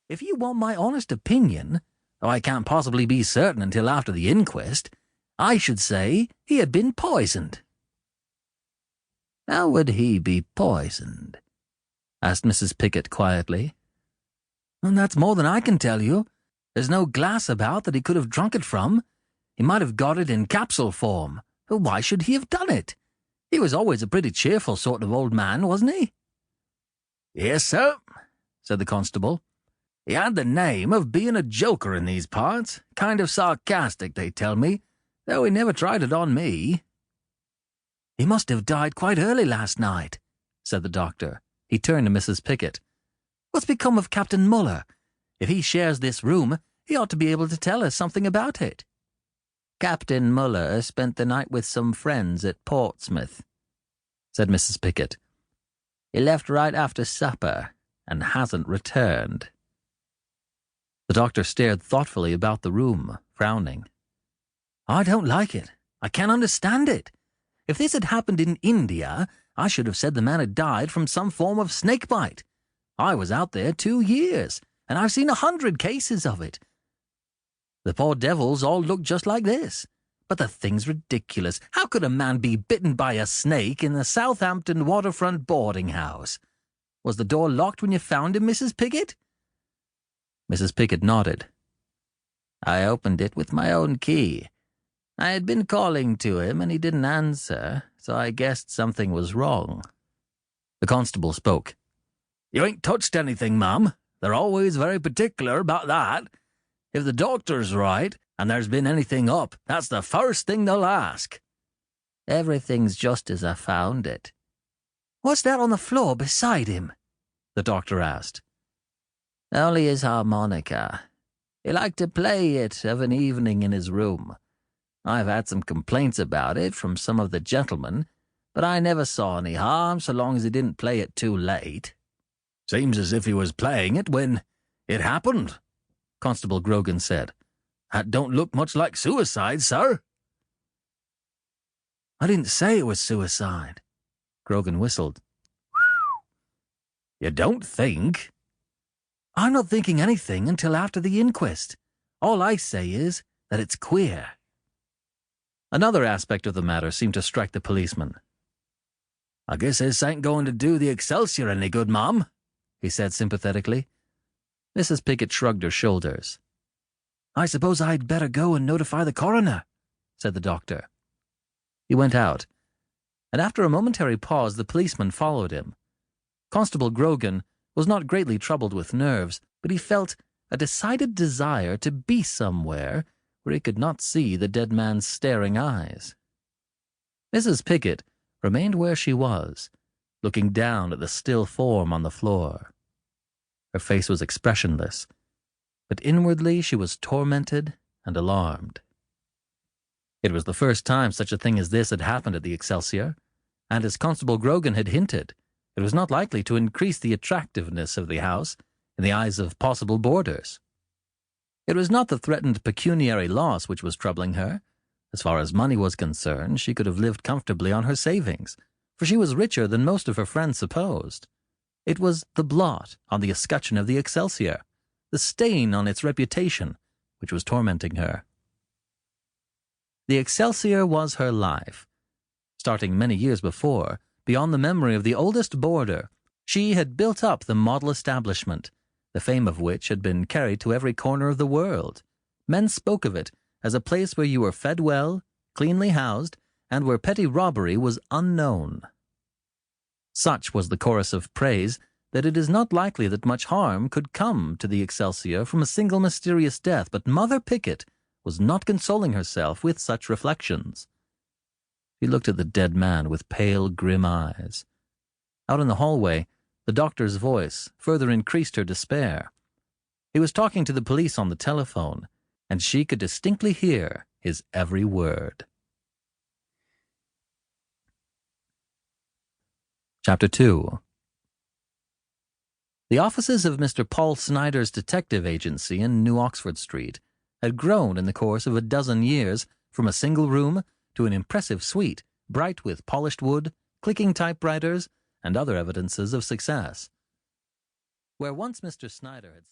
If you want my honest opinion, though I can't possibly be certain until after the inquest, I should say he had been poisoned." "How would he be poisoned?" asked Mrs. Pickett quietly. "And that's more than I can tell you. There's no glass about that he could have drunk it from. He might have got it in capsule form. But why should he have done it? He was always a pretty cheerful sort of old man, wasn't he?" "Yes, sir," said the constable. "He had the name of being a joker in these parts, kind of sarcastic, they tell me, though he never tried it on me." "He must have died quite early last night," said the doctor. He turned to Mrs. Pickett. "What's become of Captain Muller? If he shares this room, he ought to be able to tell us something about it." "Captain Muller spent the night with some friends at Portsmouth," said Mrs. Pickett. "He left right after supper and hasn't returned." The doctor stared thoughtfully about the room, frowning. "I don't like it. I can't understand it. If this had happened in India, I should have said the man had died from some form of snakebite. I was out there 2 years, and I've seen 100 cases of it. The poor devils all look just like this. But the thing's ridiculous. How could a man be bitten by a snake in the Southampton waterfront boarding house? Was the door locked when you found him, Mrs. Pickett?" Mrs. Pickett nodded. "I opened it with my own key. I had been calling to him and he didn't answer, so I guessed something was wrong." The constable spoke. "You ain't touched anything, ma'am. They're always very particular about that. If the doctor's right, and there's been anything up, that's the first thing they'll ask." "Everything's just as I found it." "What's that on the floor beside him?" the doctor asked. "Only his harmonica. He liked to play it of an evening in his room. I've had some complaints about it from some of the gentlemen, but I never saw any harm so long as he didn't play it too late." "Seems as if he was playing it when it happened," Constable Grogan said. "That don't look much like suicide, sir." "I didn't say it was suicide." Grogan whistled. "You don't think?" "I'm not thinking anything until after the inquest. All I say is that it's queer." Another aspect of the matter seemed to strike the policeman. "I guess this ain't going to do the Excelsior any good, Mom," he said sympathetically. Mrs. Pickett shrugged her shoulders. "I suppose I'd better go and notify the coroner," said the doctor. He went out, and after a momentary pause the policeman followed him. Constable Grogan was not greatly troubled with nerves, but he felt a decided desire to be somewhere where he could not see the dead man's staring eyes. Mrs. Pickett remained where she was, looking down at the still form on the floor. Her face was expressionless, but inwardly she was tormented and alarmed. It was the first time such a thing as this had happened at the Excelsior, and as Constable Grogan had hinted, it was not likely to increase the attractiveness of the house in the eyes of possible boarders. It was not the threatened pecuniary loss which was troubling her. As far as money was concerned, she could have lived comfortably on her savings, for she was richer than most of her friends supposed. It was the blot on the escutcheon of the Excelsior, the stain on its reputation, which was tormenting her. The Excelsior was her life. Starting many years before, beyond the memory of the oldest boarder, she had built up the model establishment, the fame of which had been carried to every corner of the world. Men spoke of it as a place where you were fed well, cleanly housed, and where petty robbery was unknown. Such was the chorus of praise that it is not likely that much harm could come to the Excelsior from a single mysterious death, but Mother Pickett was not consoling herself with such reflections. She looked at the dead man with pale, grim eyes. Out in the hallway, the doctor's voice further increased her despair. He was talking to the police on the telephone, and she could distinctly hear his every word. Chapter 2. The offices of Mr. Paul Snyder's detective agency in New Oxford Street had grown in the course of a dozen years from a single room to an impressive suite, bright with polished wood, clicking typewriters, and other evidences of success. Where once Mr. Snyder had